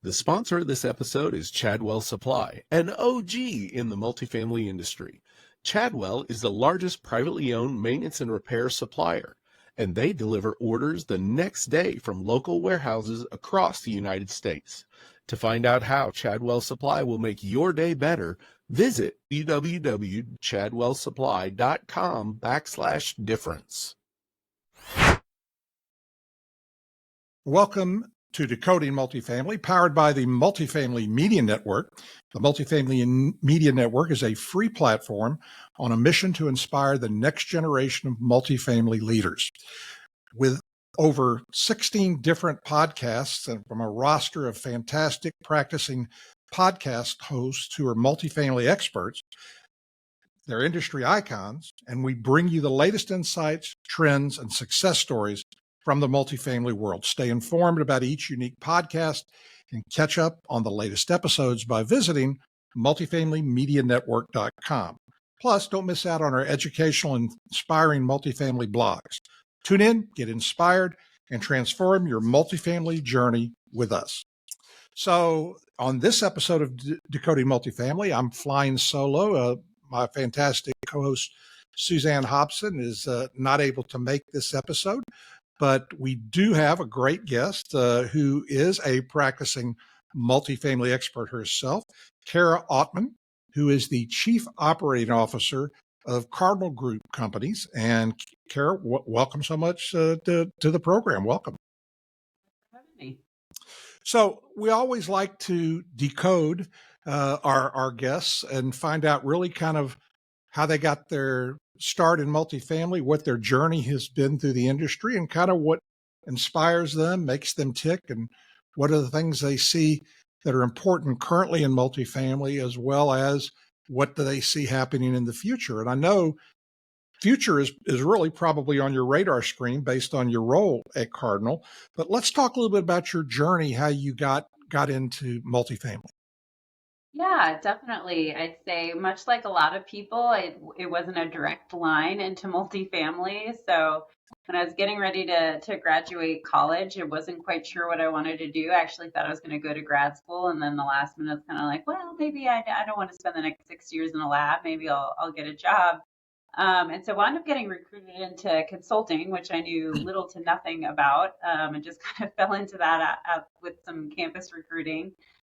The sponsor of this episode is Chadwell Supply, an OG in the multifamily industry. Chadwell is the largest privately owned maintenance and repair supplier, and they deliver orders the next day from local warehouses across the United States. To find out how Chadwell Supply will make your day better, visit www.chadwellsupply.com/difference. Welcome to Decoding Multifamily, powered by the Multifamily Media Network. The Multifamily Media Network is a free platform on a mission to inspire the next generation of multifamily leaders. With over 16 different podcasts and from a roster of fantastic practicing podcast hosts who are multifamily experts, they're industry icons, and we bring you the latest insights, trends, and success stories from the multifamily world. Stay informed about each unique podcast and catch up on the latest episodes by visiting multifamilymedianetwork.com. Plus, don't miss out on our educational and inspiring multifamily blogs. Tune in, get inspired, and transform your multifamily journey with us. So on this episode of Decoding Multifamily, I'm flying solo. My fantastic co-host, Suzanne Hobson, is not able to make this episode. But we do have a great guest who is a practicing multifamily expert herself, Cara Athmann, who is the Chief Operating Officer of Cardinal Group Companies. And Cara, welcome so much to the program. Welcome. Thanks for having me. So we always like to decode our guests and find out really kind of how they got their start in multifamily, what their journey has been through the industry, and kind of what inspires them, makes them tick, and what are the things they see that are important currently in multifamily, as well as what do they see happening in the future. And I know future is really probably on your radar screen based on your role at Cardinal, but let's talk a little bit about your journey, how you got into multifamily. Yeah, definitely. I'd say much like a lot of people, it wasn't a direct line into multifamily. So when I was getting ready to graduate college, I wasn't quite sure what I wanted to do. I actually thought I was going to go to grad school. And then the last minute, it's kind of like, well, maybe I don't want to spend the next 6 years in a lab. Maybe I'll get a job. And so I wound up getting recruited into consulting, which I knew little to nothing about, and just kind of fell into that with some campus recruiting.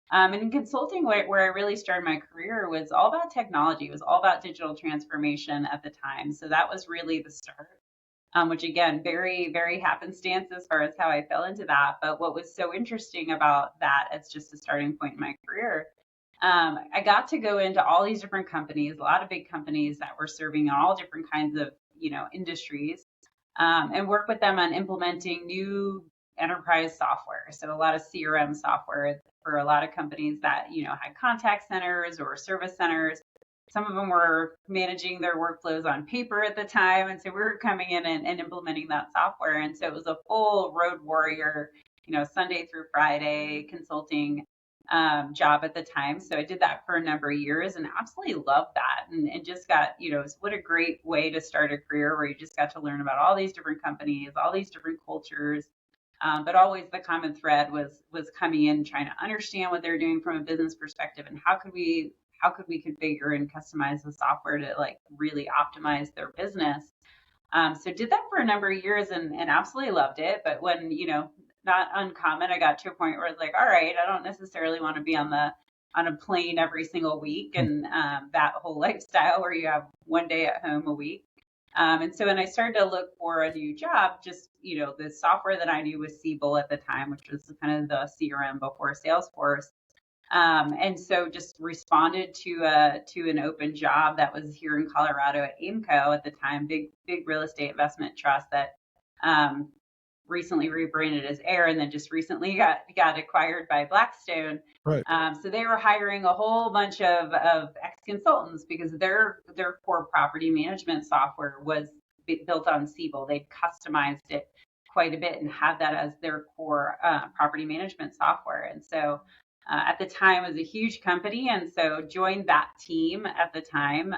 And in consulting, where I really started my career was all about technology. It was all about digital transformation at the time. So that was really the start, which again, very, very happenstance as far as how I fell into that. But what was so interesting about that as just a starting point in my career, I got to go into all these different companies, a lot of big companies that were serving all different kinds of, industries, and work with them on implementing new enterprise software. So a lot of CRM software for a lot of companies that, had contact centers or service centers. Some of them were managing their workflows on paper at the time. And so we were coming in and implementing that software. And so it was a full road warrior, Sunday through Friday consulting job at the time. So I did that for a number of years and absolutely loved that. And just got, what a great way to start a career where you just got to learn about all these different companies, all these different cultures. But always the common thread was coming in, trying to understand what they're doing from a business perspective and how could we configure and customize the software to like really optimize their business. So did that for a number of years and absolutely loved it. But when, not uncommon, I got to a point where it's like, all right, I don't necessarily want to be on a plane every single week and that whole lifestyle where you have one day at home a week. And so when I started to look for a new job, just, the software that I knew was Siebel at the time, which was kind of the CRM before Salesforce. And so just responded to an open job that was here in Colorado at Aimco at the time, big real estate investment trust that recently rebranded as Air and then just recently got acquired by Blackstone. Right. So they were hiring a whole bunch of ex-consultants because their core property management software was built on Siebel. They'd customized it quite a bit and had that as their core property management software. And so at the time it was a huge company. And so joined that team at the time.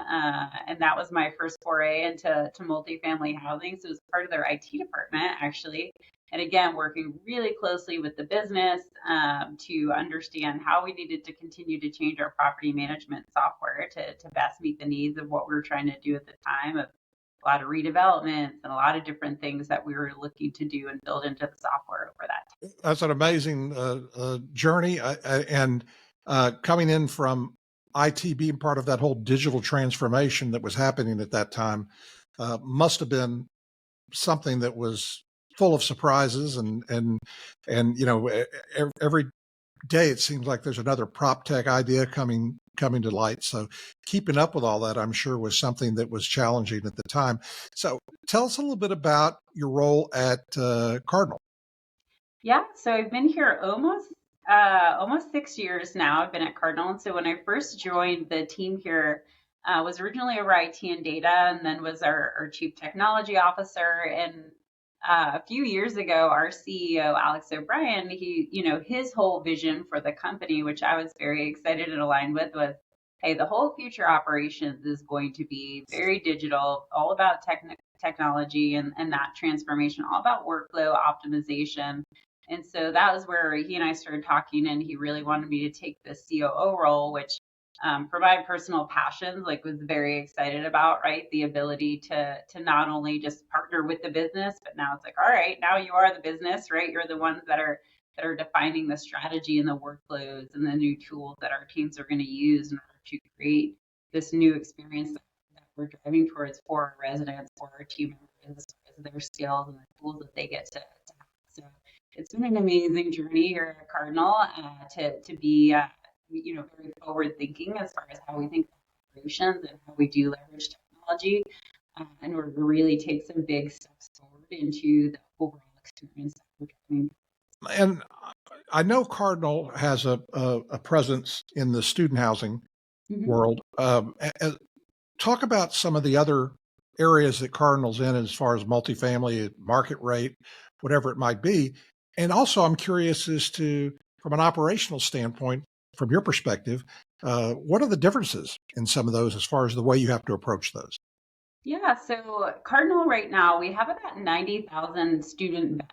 And that was my first foray into multifamily housing. So it was part of their IT department, actually. And again, working really closely with the business to understand how we needed to continue to change our property management software to best meet the needs of what we were trying to do at the time, of a lot of redevelopments and a lot of different things that we were looking to do and build into the software over that time. That's an amazing journey. And coming in from IT, being part of that whole digital transformation that was happening at that time, must have been something that was full of surprises and every day it seems like there's another PropTech idea coming to light. So keeping up with all that, I'm sure, was something that was challenging at the time. So tell us a little bit about your role at Cardinal. Yeah, so I've been here almost 6 years now. I've been at Cardinal, and so when I first joined the team here, was originally over IT and data, and then was our chief technology officer. And a few years ago, our CEO Alex O'Brien, his whole vision for the company, which I was very excited and aligned with, was, hey, the whole future operations is going to be very digital, all about technology and that transformation, all about workflow optimization. And so that was where he and I started talking, and he really wanted me to take the COO role, which for my personal passions, like, was very excited about, right? The ability to not only just partner with the business, but now it's like, all right, now you are the business, right? You're the ones that are defining the strategy and the workflows and the new tools that our teams are going to use in order to create this new experience that we're driving towards for our residents, for our team members, as their skills and the tools that they get to have. So it's been an amazing journey here at Cardinal to be very forward thinking as far as how we think about operations and how we do leverage technology in order to really take some big steps forward into the overall experience that we're driving. And I know Cardinal has a presence in the student housing world. Talk about some of the other areas that Cardinal's in as far as multifamily, market rate, whatever it might be. And also, I'm curious as to, from an operational standpoint, from your perspective, what are the differences in some of those as far as the way you have to approach those? Yeah, so Cardinal right now, we have about 90,000 student beds.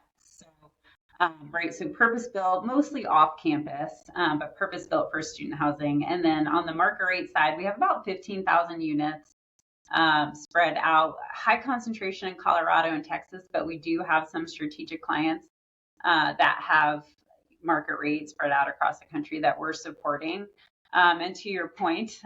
Right, so purpose-built, mostly off-campus, but purpose-built for student housing. And then on the market rate side, we have about 15,000 units spread out, high concentration in Colorado and Texas, but we do have some strategic clients that have market rates spread out across the country that we're supporting. And to your point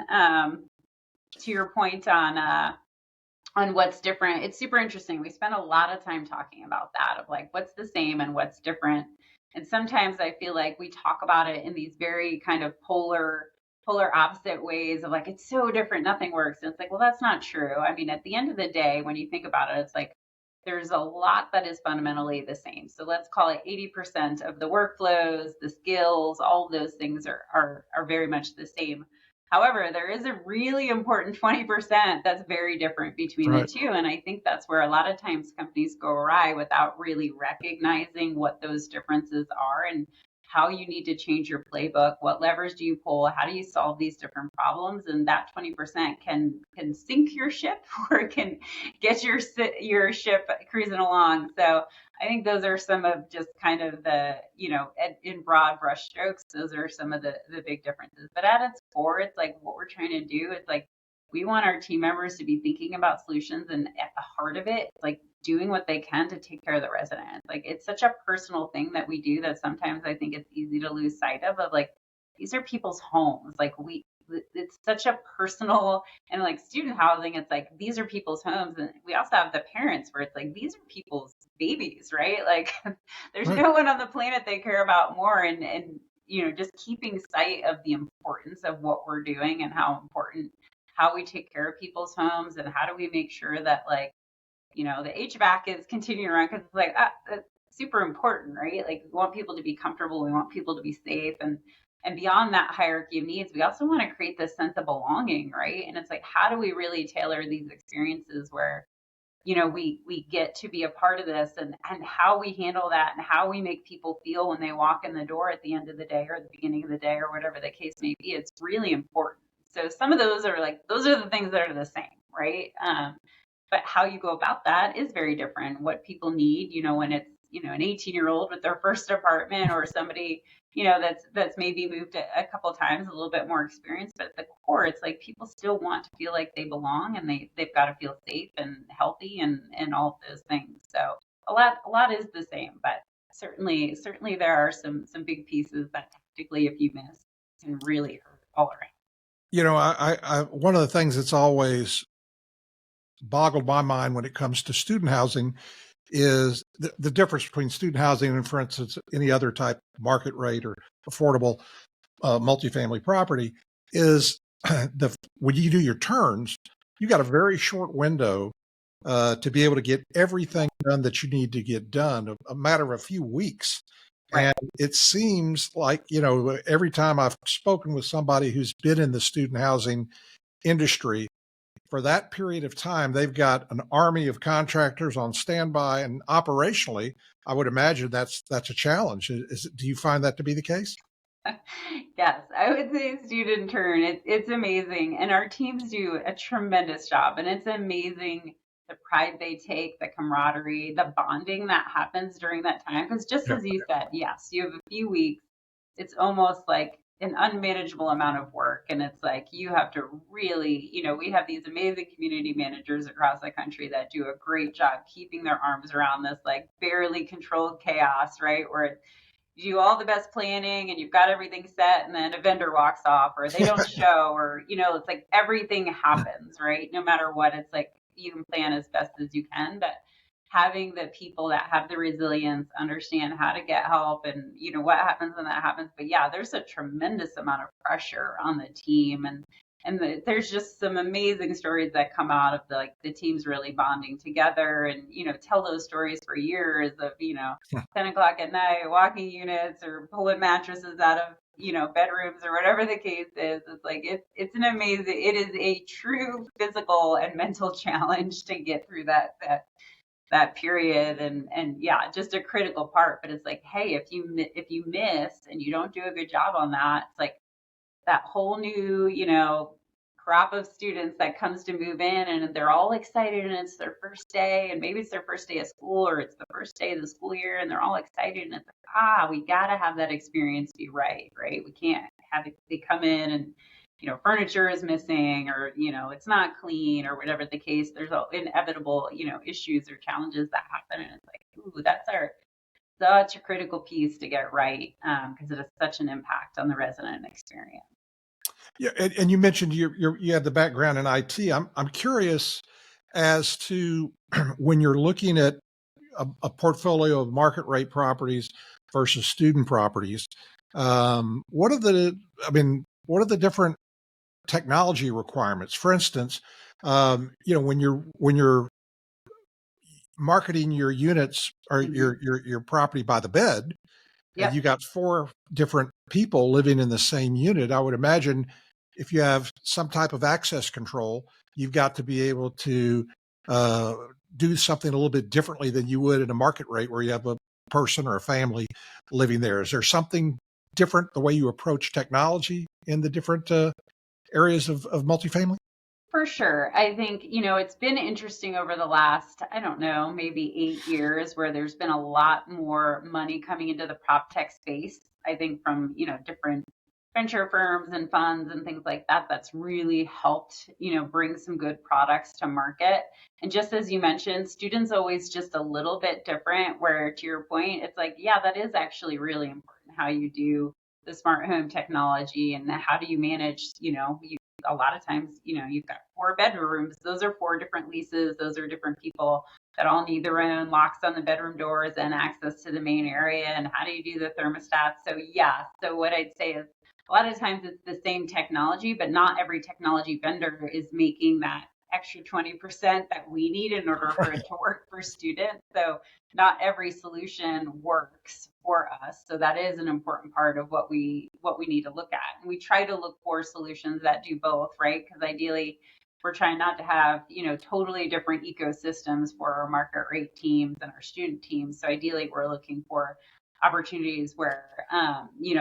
on what's different, it's super interesting. We spend a lot of time talking about that, of like what's the same and what's different. And sometimes I feel like we talk about it in these very kind of polar opposite ways of like, it's so different, nothing works. And it's like, well, that's not true. I mean, at the end of the day, when you think about it, it's like there's a lot that is fundamentally the same. So let's call it 80% of the workflows, the skills, all of those things are very much the same. However, there is a really important 20% that's very different between the two. And I think that's where a lot of times companies go awry without really recognizing what those differences are and how you need to change your playbook. What levers do you pull? How do you solve these different problems? And that 20% can sink your ship or it can get your ship cruising along. So I think those are some of just kind of the, in broad brush strokes, those are some of the big differences. But at its core, it's like what we're trying to do is like, we want our team members to be thinking about solutions. And at the heart of it, like doing what they can to take care of the residents. Like it's such a personal thing that we do that sometimes I think it's easy to lose sight of like, these are people's homes. Like it's such a personal, and like student housing, it's like these are people's homes. And we also have the parents where it's like these are people's babies, right? Like there's no one on the planet they care about more. And just keeping sight of the importance of what we're doing and how important, how we take care of people's homes and how do we make sure that like, the HVAC is continuing around, because it's like that's super important, right? Like we want people to be comfortable, we want people to be safe, and beyond that hierarchy of needs, we also want to create this sense of belonging, right? And it's like, how do we really tailor these experiences where, we get to be a part of this, and how we handle that and how we make people feel when they walk in the door at the end of the day or the beginning of the day or whatever the case may be. It's really important. So some of those are the things that are the same, right? But how you go about that is very different. What people need, when it's an 18-year-old with their first apartment, or somebody, that's maybe moved a couple times, a little bit more experienced. But at the core, it's like people still want to feel like they belong, and they've got to feel safe and healthy and all of those things. So a lot is the same, but certainly there are some big pieces that tactically, if you miss, can really hurt all around. I one of the things that's always boggled my mind when it comes to student housing is the difference between student housing and, for instance, any other type of market rate or affordable multifamily property is when you do your turns, you got a very short window to be able to get everything done that you need to get done, a matter of a few weeks. Right. And it seems like, every time I've spoken with somebody who's been in the student housing industry, for that period of time, they've got an army of contractors on standby, and operationally, I would imagine that's a challenge. Do you find that to be the case? Yes, I would say student turn. It's amazing, and our teams do a tremendous job. And it's amazing the pride they take, the camaraderie, the bonding that happens during that time. Because just Yeah. as you said, yes, you have a few weeks. It's almost like an unmanageable amount of work, and it's like you have to really, we have these amazing community managers across the country that do a great job keeping their arms around this like barely controlled chaos, right? Where you do all the best planning and you've got everything set, and then a vendor walks off, or they don't show, or it's like everything happens, right? No matter what, it's like you can plan as best as you can, but having the people that have the resilience understand how to get help, and what happens when that happens. But yeah, there's a tremendous amount of pressure on the team, and there's just some amazing stories that come out of the teams really bonding together, and tell those stories for years of 10 o'clock at night walking units or pulling mattresses out of bedrooms or whatever the case is. It's like it's an amazing, it is a true physical and mental challenge to get through that period, and yeah, just a critical part. But it's like, hey, if you miss and you don't do a good job on that, it's like that whole new, crop of students that comes to move in, and they're all excited, and it's their first day, and maybe it's their first day of school, or it's the first day of the school year, and they're all excited, and it's like, we got to have that experience be right? We can't have it, they come in and furniture is missing, or it's not clean, or whatever the case. There's inevitable issues or challenges that happen, and it's like, ooh, that's such a critical piece to get right, because it has such an impact on the resident experience. Yeah, and you mentioned you had the background in IT. I'm curious as to when you're looking at a portfolio of market rate properties versus student properties. What are the different technology requirements? For instance, when you're marketing your units or your property by the bed, Yep. and you got 4 different people living in the same unit, I would imagine if you have some type of access control, you've got to be able to do something a little bit differently than you would in a market rate where you have a person or a family living there. Is there something different the way you approach technology in the different areas of multifamily? For sure. I think, it's been interesting over the last, I don't know, maybe 8 years, where there's been a lot more money coming into the PropTech space. I think from, different venture firms and funds and things like that, that's really helped, bring some good products to market. And just as you mentioned, students always just a little bit different, where to your point, it's like, yeah, that is actually really important how you do the smart home technology, and how do you manage, a lot of times, you've got 4 bedrooms. Those are 4 different leases. Those are different people that all need their own locks on the bedroom doors and access to the main area. And how do you do the thermostat? So yeah. So what I'd say is a lot of times it's the same technology, but not every technology vendor is making that extra 20% that we need in order for it to work for students. So not every solution works for us. So that is an important part of what we need to look at. And we try to look for solutions that do both, right? Because ideally we're trying not to have, totally different ecosystems for our market rate teams and our student teams. So ideally we're looking for opportunities where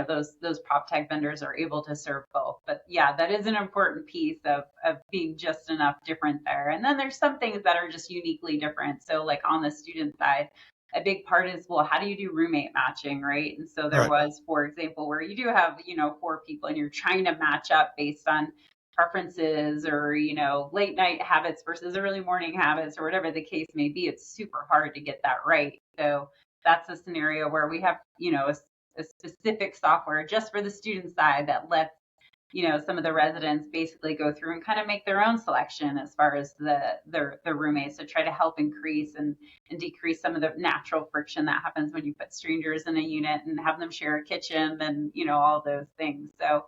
those prop tech vendors are able to serve both. But yeah, that is an important piece of being just enough different there. And then there's some things that are just uniquely different. So like on the student side, a big part is, well, how do you do roommate matching, right? And so there Right. was, for example, where you do have, 4 people and you're trying to match up based on preferences or, late night habits versus early morning habits or whatever the case may be. It's super hard to get that right. So that's a scenario where we have, a specific software just for the student side that lets some of the residents basically go through and kind of make their own selection as far as the roommates to try to help increase and decrease some of the natural friction that happens when you put strangers in a unit and have them share a kitchen and all those things. So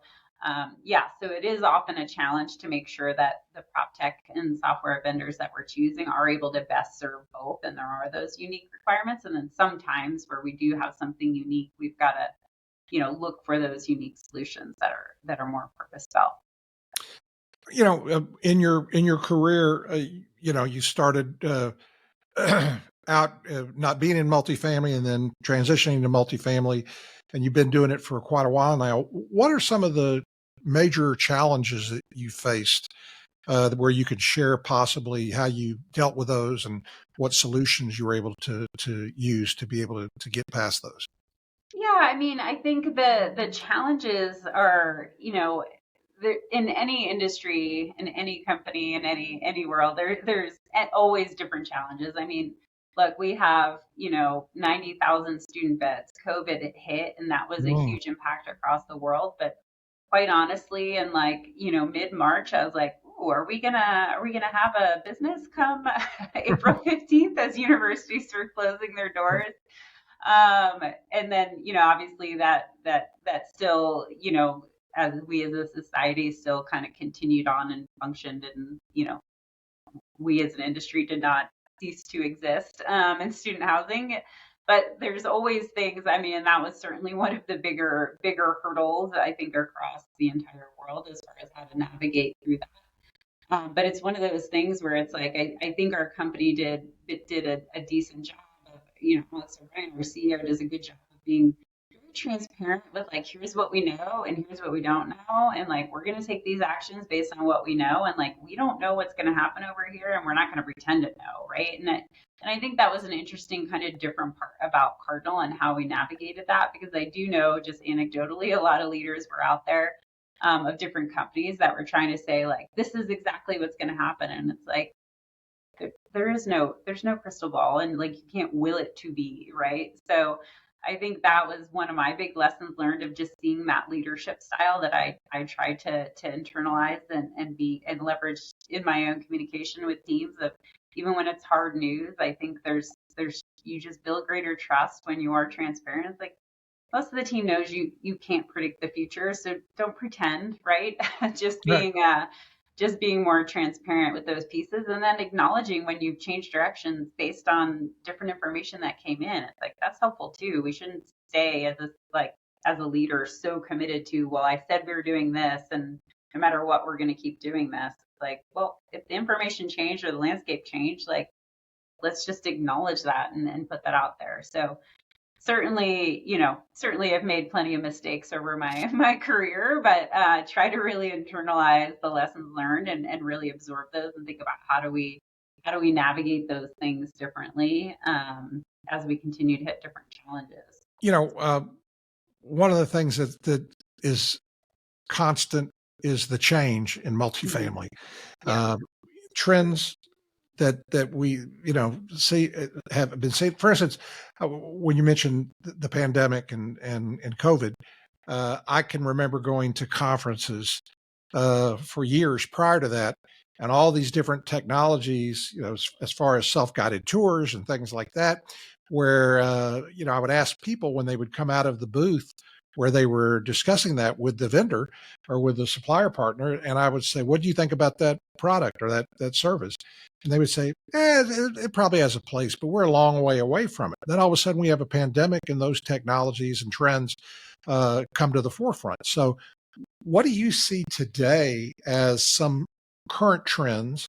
so it is often a challenge to make sure that the prop tech and software vendors that we're choosing are able to best serve both, and there are those unique requirements. And then sometimes where we do have something unique, we've got to look for those unique solutions that are more purpose built. In your career, you started out not being in multifamily and then transitioning to multifamily, and you've been doing it for quite a while now. What are some of the major challenges that you faced where you could share possibly how you dealt with those and what solutions you were able to use to be able to get past those? Yeah, I mean, I think the challenges are, in any industry, in any company, in any world, there's always different challenges. I mean, look, we have 90,000 student beds. COVID hit, and that was a Mm. huge impact across the world. But quite honestly, in mid-March, I was like, ooh, are we gonna have a business come April 15th as universities were closing their doors? And then, obviously that still, as we as a society still kind of continued on and functioned, and, we as an industry did not cease to exist in student housing. But there's always things, I mean, and that was certainly one of the bigger hurdles, I think, across the entire world as far as how to navigate through that. But it's one of those things where it's like, I think our company did a decent job of, Alex O'Brien, our CEO, does a good job of being very transparent with, like, here's what we know and here's what we don't know. And, like, we're going to take these actions based on what we know. And, like, we don't know what's going to happen over here, and we're not going to pretend to know. Right. And I think that was an interesting kind of different part about Cardinal and how we navigated that, because I do know, just anecdotally, a lot of leaders were out there of different companies that were trying to say, like, this is exactly what's going to happen. And it's like, there's no crystal ball, and, like, you can't will it to be, right? So I think that was one of my big lessons learned, of just seeing that leadership style that I tried to internalize and leverage in my own communication with teams. Of, even when it's hard news, I think there's you just build greater trust when you are transparent. It's like, most of the team knows you can't predict the future, so don't pretend, right? just Right. being just being more transparent with those pieces, and then acknowledging when you've changed directions based on different information that came in. It's like, that's helpful too. We shouldn't stay as a leader so committed to, well, I said we were doing this, and no matter what, we're going to keep doing this. It's like, well, if the information changed or the landscape changed, like, let's just acknowledge that and put that out there. So certainly I've made plenty of mistakes over my career, but try to really internalize the lessons learned and really absorb those and think about how do we navigate those things differently as we continue to hit different challenges. One of the things that is constant is the change in multifamily. Yeah. Trends that we see have been seen. For instance, when you mentioned the pandemic and COVID, I can remember going to conferences for years prior to that, and all these different technologies, as far as self-guided tours and things like that, where I would ask people when they would come out of the booth where they were discussing that with the vendor or with the supplier partner, and I would say, "What do you think about that product or that service?" And they would say, it probably has a place, but we're a long way away from it. Then all of a sudden we have a pandemic, and those technologies and trends come to the forefront. So what do you see today as some current trends,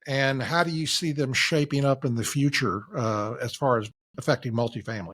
and how do you see them shaping up in the future as far as affecting multifamily?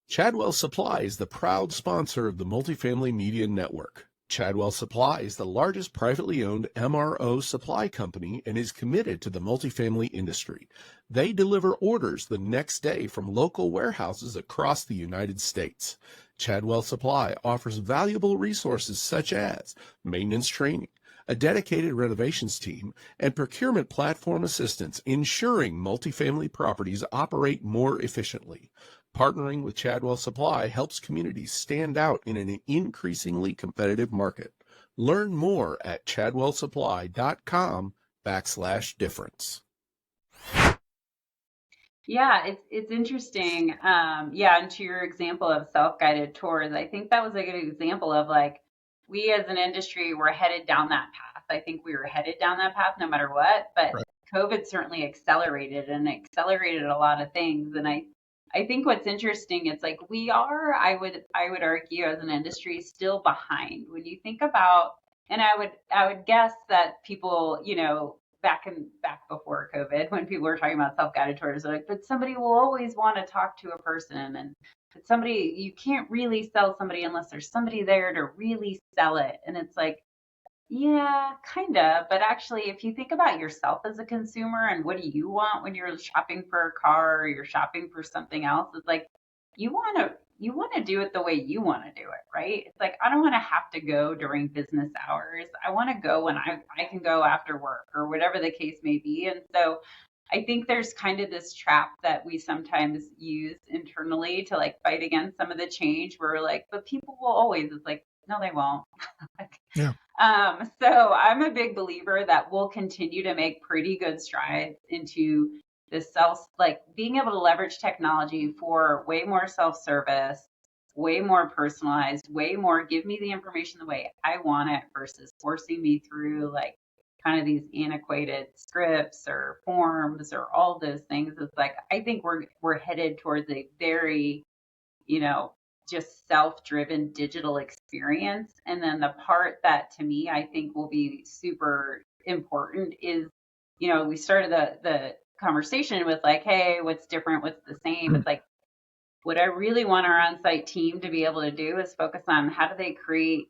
Chadwell Supply is the proud sponsor of the Multifamily Media Network. Chadwell Supply is the largest privately owned MRO supply company and is committed to the multifamily industry. They deliver orders the next day from local warehouses across the United States. Chadwell Supply offers valuable resources such as maintenance training, a dedicated renovations team, and procurement platform assistance, ensuring multifamily properties operate more efficiently. Partnering with Chadwell Supply helps communities stand out in an increasingly competitive market. Learn more at chadwellsupply.com/difference. Yeah, it's interesting. Yeah, and to your example of self-guided tours, I think that was a good example of like we as an industry were headed down that path. I think we were headed down that path no matter what, but Right. COVID certainly accelerated a lot of things. And I think what's interesting, it's like we are, I would argue as an industry still behind. When you think about, and I would guess that people, back before COVID, when people were talking about self-guided tours, they're like, but somebody will always want to talk to a person, and but somebody, you can't really sell somebody unless there's somebody there to really sell it. And it's like, yeah, kind of. But actually, if you think about yourself as a consumer and what do you want when you're shopping for a car or you're shopping for something else, it's like you want to do it the way you want to do it, right? It's like I don't want to have to go during business hours. I want to go when I can go after work or whatever the case may be. And so I think there's kind of this trap that we sometimes use internally to like fight against some of the change where we're like, but people will always, it's like, no, they won't. Like, Yeah. so I'm a big believer that we'll continue to make pretty good strides into this like being able to leverage technology for way more self-service, way more personalized, way more give me the information the way I want it versus forcing me through like kind of these antiquated scripts or forms or all those things. It's like I think we're headed towards a very, you know, just self-driven digital experience. And then the part that to me I think will be super important is, we started the conversation with like, hey, what's different, what's the same? It's like what I really want our on-site team to be able to do is focus on how do they create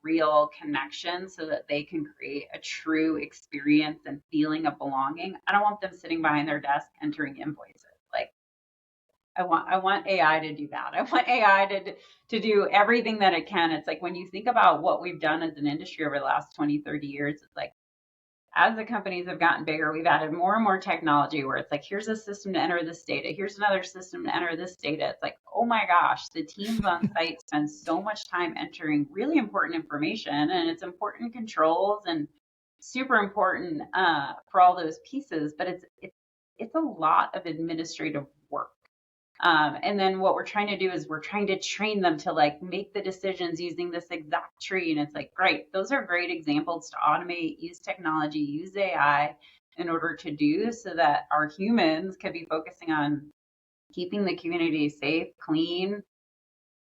real connection so that they can create a true experience and feeling of belonging. I don't want them sitting behind their desk entering invoices. Like I want AI to do that. I want AI to do everything that it can. It's like when you think about what we've done as an industry over the last 20, 30 years, it's like as the companies have gotten bigger, we've added more and more technology where it's like, here's a system to enter this data. Here's another system to enter this data. It's like, oh my gosh, the teams on site spend so much time entering really important information, and it's important controls and super important for all those pieces, but it's a lot of administrative work. And then what we're trying to do is we're trying to train them to like make the decisions using this exact tree. And it's like, great, those are great examples to automate, use technology, use AI in order to do so that our humans can be focusing on keeping the community safe, clean,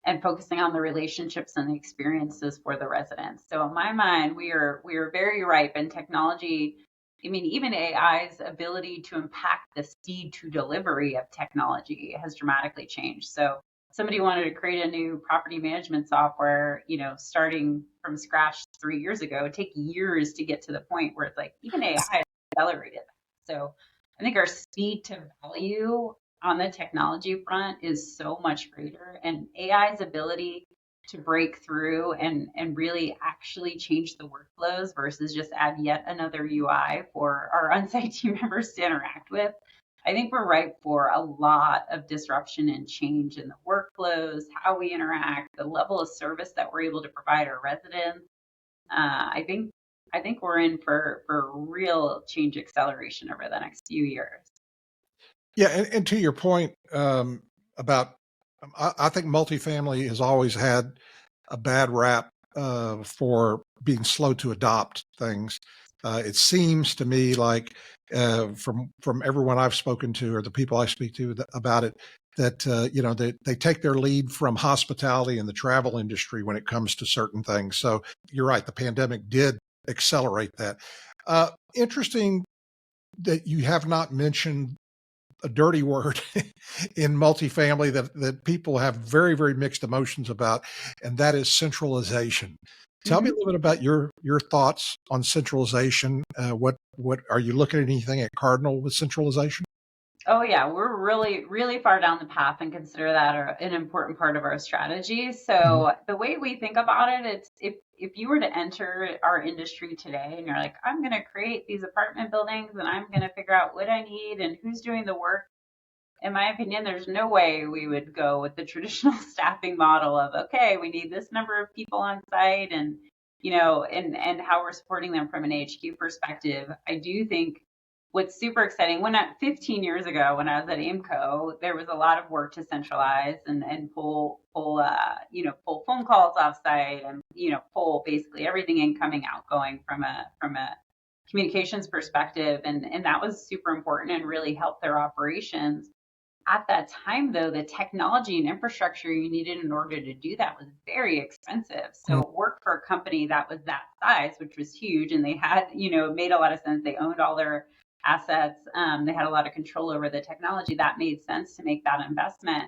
and focusing on the relationships and the experiences for the residents. So in my mind, we are very ripe in technology. I mean, even AI's ability to impact the speed to delivery of technology has dramatically changed. So somebody wanted to create a new property management software, starting from scratch 3 years ago, it'd take years to get to the point where it's like even AI accelerated that. So I think our speed to value on the technology front is so much greater, and AI's ability to break through and really actually change the workflows versus just add yet another UI for our on-site team members to interact with. I think we're ripe for a lot of disruption and change in the workflows, how we interact, the level of service that we're able to provide our residents. I think we're in for real change acceleration over the next few years. Yeah, and to your point about, I think multifamily has always had a bad rap for being slow to adopt things. It seems to me like from everyone I've spoken to or the people I speak to about it, that they take their lead from hospitality and the travel industry when it comes to certain things. So you're right, the pandemic did accelerate that. Interesting that you have not mentioned a dirty word in multifamily that people have very, very mixed emotions about, and that is centralization. Tell me a little bit about your thoughts on centralization. What are you looking at anything at Cardinal with centralization? Oh yeah, we're really, really far down the path and consider that an important part of our strategy. Mhm. So the way we think about it, it's if you were to enter our industry today and you're like, I'm going to create these apartment buildings and I'm going to figure out what I need and who's doing the work. In my opinion, there's no way we would go with the traditional staffing model of, okay, we need this number of people on site and, and how we're supporting them from an HQ perspective. I do think what's super exciting, 15 years ago, when I was at Aimco, there was a lot of work to centralize and pull phone calls off site and, pull basically everything incoming, outgoing from a communications perspective. And that was super important and really helped their operations. At that time, though, the technology and infrastructure you needed in order to do that was very expensive. So it worked for a company that was that size, which was huge, and they had, it made a lot of sense. They owned all their assets. They had a lot of control over the technology. That made sense to make that investment.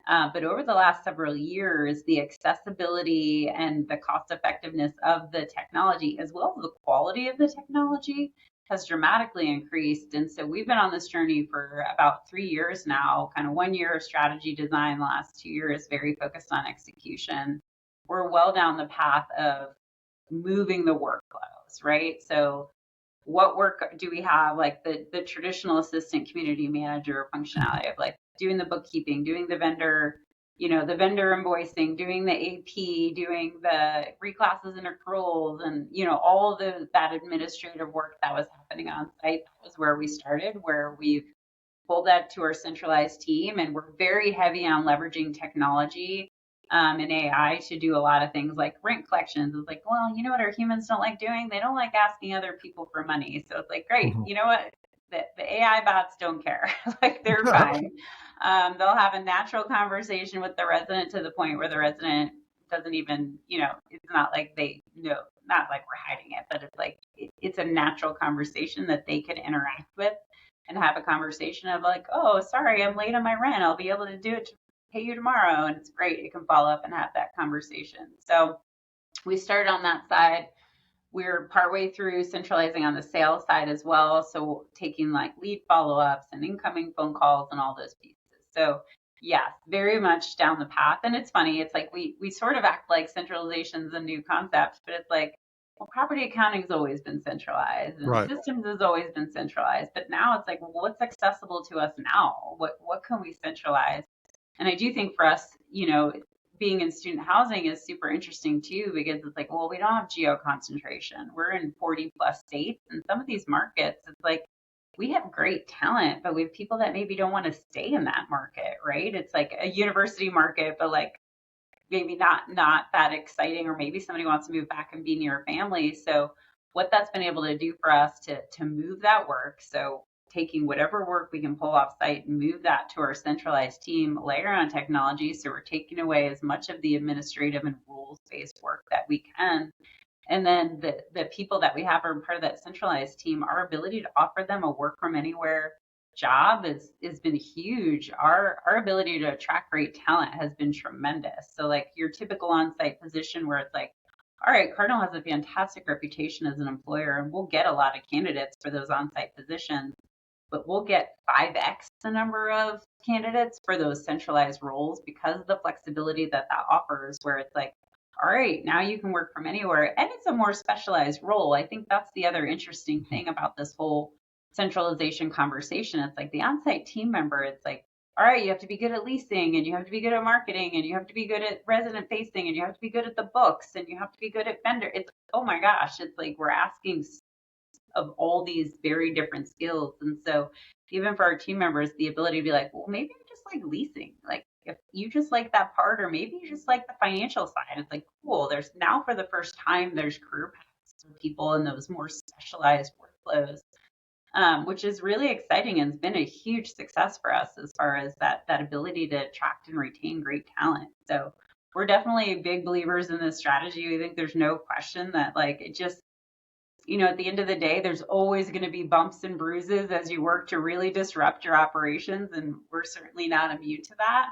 But over the last several years, the accessibility and the cost effectiveness of the technology, as well as the quality of the technology, has dramatically increased. And so we've been on this journey for about 3 years now, kind of 1 year of strategy design, the last 2 years very focused on execution. We're well down the path of moving the workflows, right? So what work do we have, like the traditional assistant community manager functionality of like doing the bookkeeping, doing the vendor, the vendor invoicing, doing the AP, doing the reclasses and accruals, and all that administrative work that was happening on site. That was where we started, where we've pulled that to our centralized team, and we're very heavy on leveraging technology and AI to do a lot of things like rent collections. It's like, well, you know what our humans don't like doing? They don't like asking other people for money. So it's like, great, Mhm. you know what? The AI bots don't care. Like they're fine. They'll have a natural conversation with the resident to the point where the resident doesn't even, it's not like they know, not like we're hiding it, but it's like it's a natural conversation that they can interact with and have a conversation of like, oh, sorry, I'm late on my rent. I'll be able to do it, pay you tomorrow. And it's great. You can follow up and have that conversation. So we started on that side. We're partway through centralizing on the sales side as well. So taking like lead follow-ups and incoming phone calls and all those pieces. So yes, very much down the path. And it's funny, it's like we sort of act like centralization's a new concept, but it's like, well, property accounting has always been centralized and Right. systems has always been centralized. But now it's like, well, what's accessible to us now? What can we centralize? And I do think for us, being in student housing is super interesting too, because it's like, well, we don't have geo concentration. We're in 40 plus states, and some of these markets, it's like we have great talent, but we have people that maybe don't want to stay in that market, right? It's like a university market, but like maybe not that exciting, or maybe somebody wants to move back and be near a family. So what that's been able to do for us to move that work, so taking whatever work we can pull off site and move that to our centralized team, layer on technology, so we're taking away as much of the administrative and rules based work that we can. And then the people that we have are part of that centralized team, our ability to offer them a work from anywhere job has been huge. Our ability to attract great talent has been tremendous. So like your typical on-site position where it's like, all right, Cardinal has a fantastic reputation as an employer, and we'll get a lot of candidates for those on-site positions, but we'll get 5x the number of candidates for those centralized roles because of the flexibility that offers, where it's like, all right, now you can work from anywhere. And it's a more specialized role. I think that's the other interesting thing about this whole centralization conversation. It's like the on-site team member, it's like, all right, you have to be good at leasing, and you have to be good at marketing, and you have to be good at resident facing, and you have to be good at the books, and you have to be good at vendor. It's, oh my gosh, it's like we're asking of all these very different skills. And so even for our team members, the ability to be like, well, maybe you just like leasing. Like if you just like that part, or maybe you just like the financial side, it's like, cool. There's now for the first time, there's career paths for people in those more specialized workflows. Which is really exciting and has been a huge success for us as far as that ability to attract and retain great talent. So we're definitely big believers in this strategy. We think there's no question that like it just, at the end of the day, there's always going to be bumps and bruises as you work to really disrupt your operations. And we're certainly not immune to that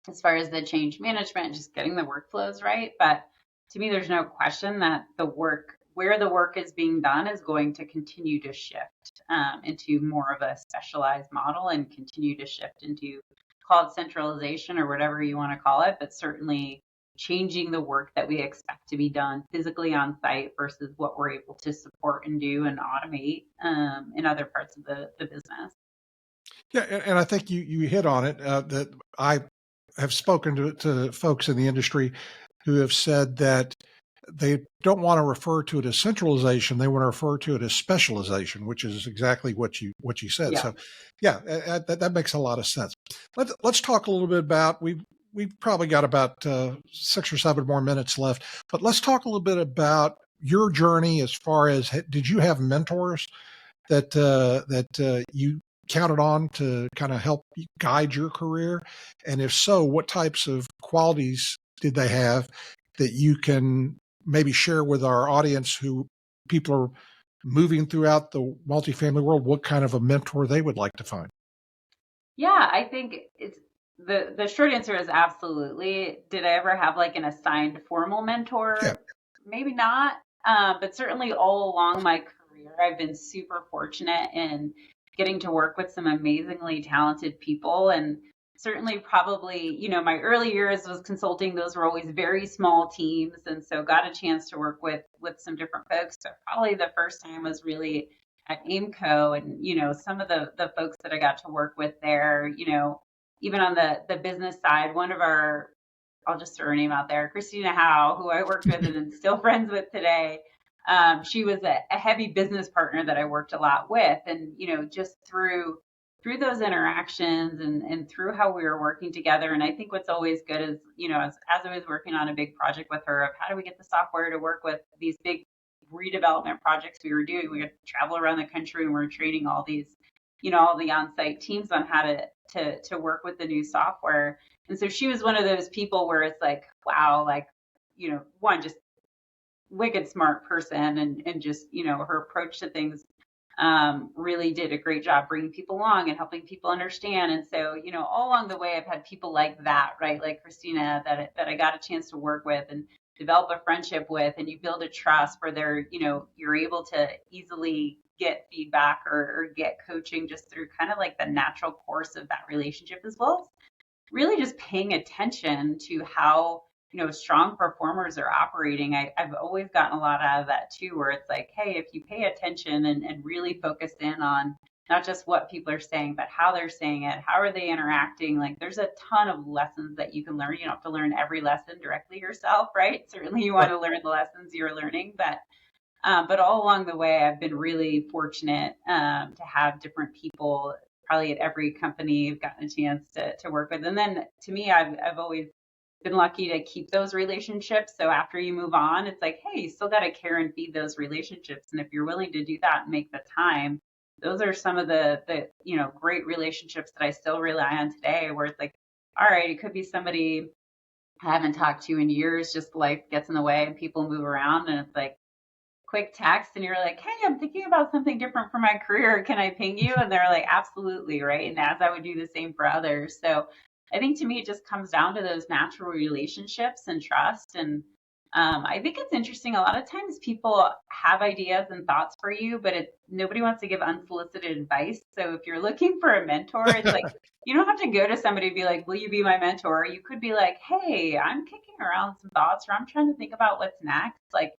as far as the change management, just getting the workflows right. But to me, there's no question that where the work is being done is going to continue to shift into more of a specialized model and continue to shift into, call it centralization or whatever you want to call it, but certainly changing the work that we expect to be done physically on site versus what we're able to support and do and automate in other parts of the business. Yeah, and I think you hit on it. That I have spoken to folks in the industry who have said that they don't want to refer to it as centralization; they want to refer to it as specialization, which is exactly what you said. Yeah. So, yeah, that makes a lot of sense. Let's talk a little bit about we've probably got about 6 or 7 more minutes left, but let's talk a little bit about your journey as far as did you have mentors that you counted on to kind of help guide your career? And if so, what types of qualities did they have that you can maybe share with our audience who people are moving throughout the multifamily world, what kind of a mentor they would like to find? Yeah, I think it's the short answer is absolutely. Did I ever have like an assigned formal mentor? Yeah. Maybe not. But certainly all along my career, I've been super fortunate in getting to work with some amazingly talented people. And certainly probably, my early years was consulting. Those were always very small teams. And so got a chance to work with some different folks. So probably the first time was really at Aimco, and some of the folks that I got to work with there, even on the business side, one of our, I'll just throw her name out there, Christina Howe, who I worked with and am still friends with today. She was a heavy business partner that I worked a lot with, and just through those interactions and through how we were working together. And I think what's always good is, as I was working on a big project with her of how do we get the software to work with these big redevelopment projects we were doing. We got to travel around the country and we're training all these, all the on-site teams on how to work with the new software. And so she was one of those people where it's like, wow, like, one, just wicked smart person and just, her approach to things really did a great job bringing people along and helping people understand. And so, all along the way, I've had people like that, right? Like Christina, that I got a chance to work with and develop a friendship with, and you build a trust where you're able to easily get feedback or get coaching just through kind of like the natural course of that relationship, as well as really just paying attention to how strong performers are operating. I've always gotten a lot out of that too, where it's like, hey, if you pay attention and really focus in on not just what people are saying, but how they're saying it, how are they interacting? Like there's a ton of lessons that you can learn. You don't have to learn every lesson directly yourself, right? Certainly you want to learn the lessons you're learning, but all along the way, I've been really fortunate to have different people probably at every company I've gotten a chance to work with. And then to me, I've always been lucky to keep those relationships. So after you move on, it's like, hey, you still got to care and feed those relationships. And if you're willing to do that and make the time, those are some of the great relationships that I still rely on today, where it's like, all right, it could be somebody I haven't talked to in years, just life gets in the way and people move around, and it's like quick text and you're like, hey, I'm thinking about something different for my career. Can I ping you? And they're like, absolutely, right? And as I would do the same for others. So I think to me, it just comes down to those natural relationships and trust. And I think it's interesting. A lot of times people have ideas and thoughts for you, but nobody wants to give unsolicited advice. So if you're looking for a mentor, it's like, you don't have to go to somebody and be like, will you be my mentor? You could be like, hey, I'm kicking around some thoughts, or I'm trying to think about what's next. Like,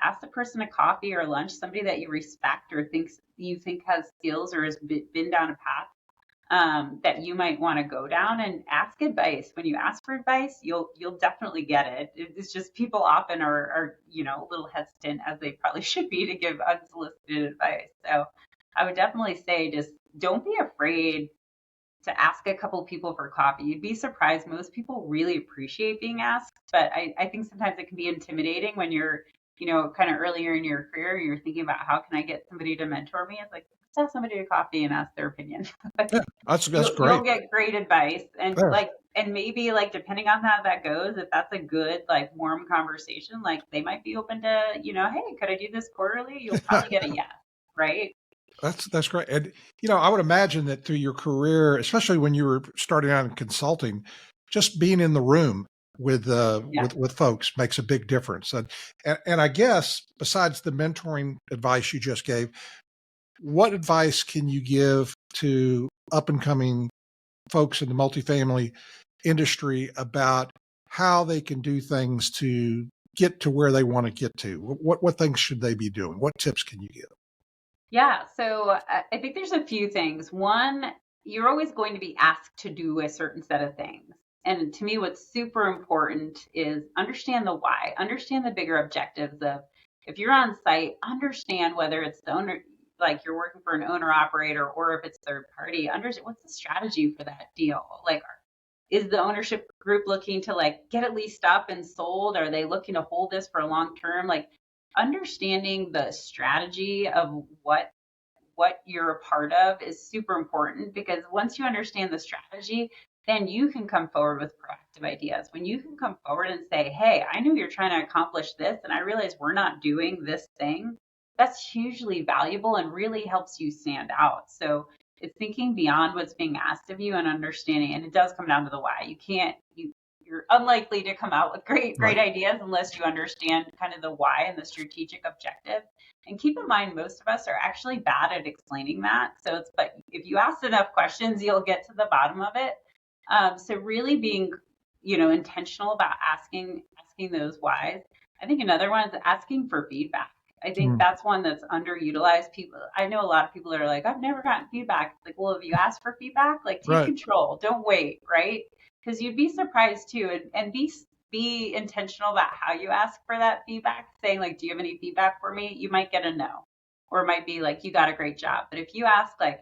ask the person a coffee or lunch, somebody that you respect or you think has skills or has been down a path that you might want to go down, and ask advice. When you ask for advice, you'll definitely get it. It's just people often are a little hesitant, as they probably should be, to give unsolicited advice. So I would definitely say just don't be afraid to ask a couple people for coffee. You'd be surprised. Most people really appreciate being asked, but I think sometimes it can be intimidating when you're kind of earlier in your career, you're thinking about how can I get somebody to mentor me? It's like, let's have somebody to coffee and ask their opinion. Yeah, that's great. You'll get great advice. And Yeah. and maybe like, depending on how that goes, if that's a good, like warm conversation, like they might be open to, hey, could I do this quarterly? You'll probably get a yes, right? That's great. And I would imagine that through your career, especially when you were starting out in consulting, just being in the room Yeah. with folks makes a big difference. And I guess besides the mentoring advice you just gave, what advice can you give to up and coming folks in the multifamily industry about how they can do things to get to where they want to get to? What things should they be doing? What tips can you give? Yeah, so I think there's a few things. One, you're always going to be asked to do a certain set of things. And to me, what's super important is understand the why, understand the bigger objectives of if you're on site, understand whether it's the owner, like you're working for an owner operator, or if it's third party, understand what's the strategy for that deal. Like, is the ownership group looking to like get it leased up and sold? Are they looking to hold this for a long term? Like, understanding the strategy of what you're a part of is super important, because once you understand the strategy, then you can come forward with proactive ideas. When you can come forward and say, hey, I knew you're trying to accomplish this and I realize we're not doing this thing, that's hugely valuable and really helps you stand out. So it's thinking beyond what's being asked of you and understanding, and it does come down to the why. You're unlikely to come out with great Right. ideas unless you understand kind of the why and the strategic objective. And keep in mind, most of us are actually bad at explaining that. So but if you ask enough questions, you'll get to the bottom of it. So really being, intentional about asking those whys. I think another one is asking for feedback. I think that's one that's underutilized. People, I know a lot of people that are like, I've never gotten feedback. It's like, well, if you ask for feedback, like take Right. control, don't wait, right? Because you'd be surprised too, and be intentional about how you ask for that feedback. Saying like, do you have any feedback for me? You might get a no, or it might be like, you got a great job. But if you ask like,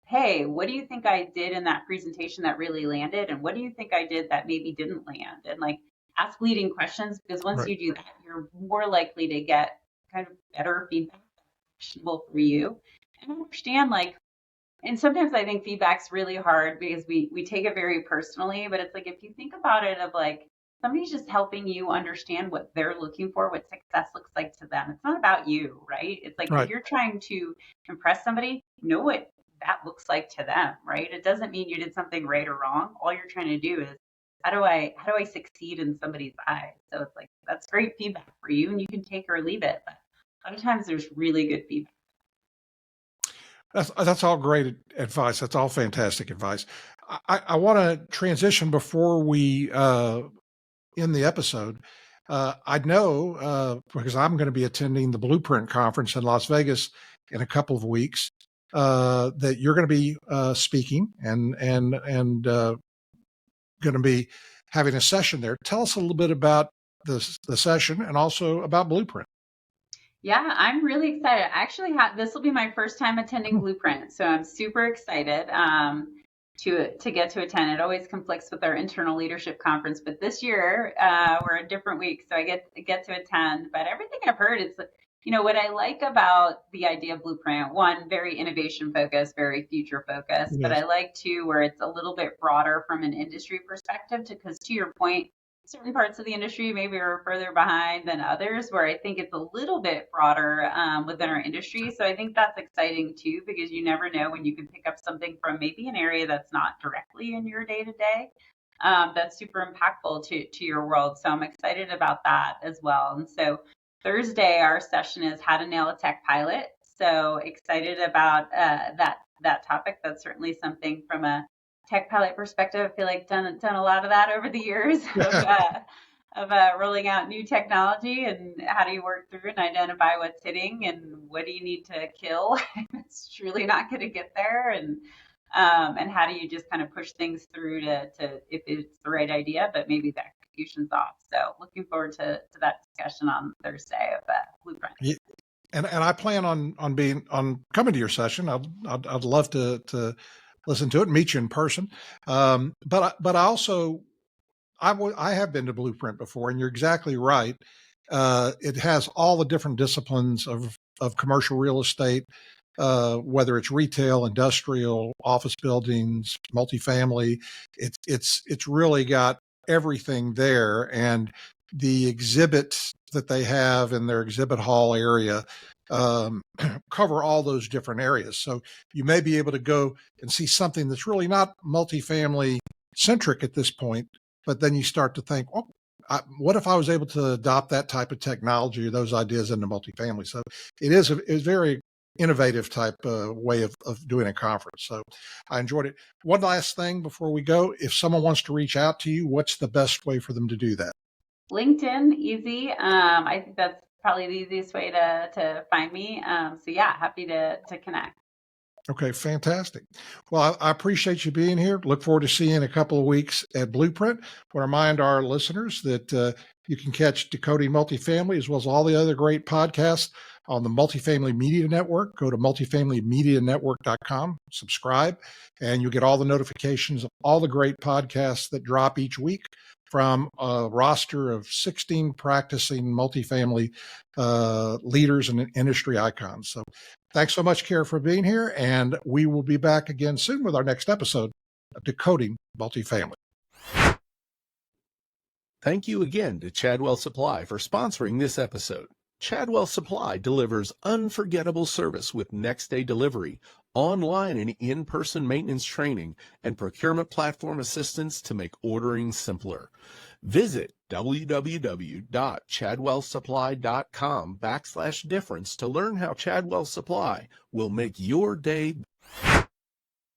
hey, what do you think I did in that presentation that really landed, and what do you think I did that maybe didn't land, and like ask leading questions, because once Right. you do that, you're more likely to get kind of better feedback actionable for you, and understand like, and sometimes I think feedback's really hard because we take it very personally, but it's like if you think about it of like somebody's just helping you understand what they're looking for, what success looks like to them. It's not about you, right? It's like if Right. you're trying to impress somebody, know what that looks like to them, right? It doesn't mean you did something right or wrong. All you're trying to do is how do I succeed in somebody's eyes? So it's like that's great feedback for you, and you can take or leave it. But a lot of times there's really good feedback. That's all great advice. That's all fantastic advice. I want to transition before we end the episode. I know because I'm going to be attending the Blueprint Conference in Las Vegas in a couple of weeks that you're going to be speaking and going to be having a session there. Tell us a little bit about the session and also about Blueprint. Yeah, I'm really excited. I actually this will be my first time attending Blueprint, so I'm super excited to get to attend. It always conflicts with our internal leadership conference, but this year we're a different week, so I get to attend. But everything I've heard is, what I like about the idea of Blueprint. One, very innovation focused, very future focused, but Yes. I like too where it's a little bit broader from an industry perspective. Because to your point, certain parts of the industry maybe are further behind than others, where I think it's a little bit broader within our industry. So I think that's exciting too, because you never know when you can pick up something from maybe an area that's not directly in your day to day. That's super impactful to your world. So I'm excited about that as well. And so Thursday, our session is how to nail a tech pilot. So excited about that topic. That's certainly something from a tech pilot perspective. I feel like done a lot of that over the years of rolling out new technology, and how do you work through and identify what's hitting and what do you need to kill if it's truly not going to get there, and how do you just kind of push things through to if it's the right idea, but maybe the execution's off. So looking forward to that discussion on Thursday of Blueprint. Yeah, and I plan on coming to your session. I'd love to listen to it and meet you in person. But I also I have been to Blueprint before, and you're exactly right. It has all the different disciplines of commercial real estate, whether it's retail, industrial, office buildings, multifamily. It's really got everything there, and the exhibits that they have in their exhibit hall area um, cover all those different areas. So you may be able to go and see something that's really not multifamily centric at this point, but then you start to think, oh, what if I was able to adopt that type of technology or those ideas into multifamily? So it is a very innovative type way of doing a conference. So I enjoyed it. One last thing before we go, if someone wants to reach out to you, what's the best way for them to do that? LinkedIn, easy. I think that's probably the easiest way to find me. So yeah, happy to connect. Okay, fantastic. Well, I appreciate you being here. Look forward to seeing you in a couple of weeks at Blueprint. I want to remind our listeners that you can catch Decoding Multifamily as well as all the other great podcasts on the Multifamily Media Network. Go to multifamilymedianetwork.com, subscribe, and you'll get all the notifications of all the great podcasts that drop each week from a roster of 16 practicing multifamily leaders and industry icons. So thanks so much, Cara, for being here, and we will be back again soon with our next episode of Decoding Multifamily. Thank you again to Chadwell Supply for sponsoring this episode. Chadwell Supply delivers unforgettable service with next-day delivery, online and in-person maintenance training, and procurement platform assistance to make ordering simpler. Visit www.chadwellsupply.com/difference to learn how Chadwell Supply will make your day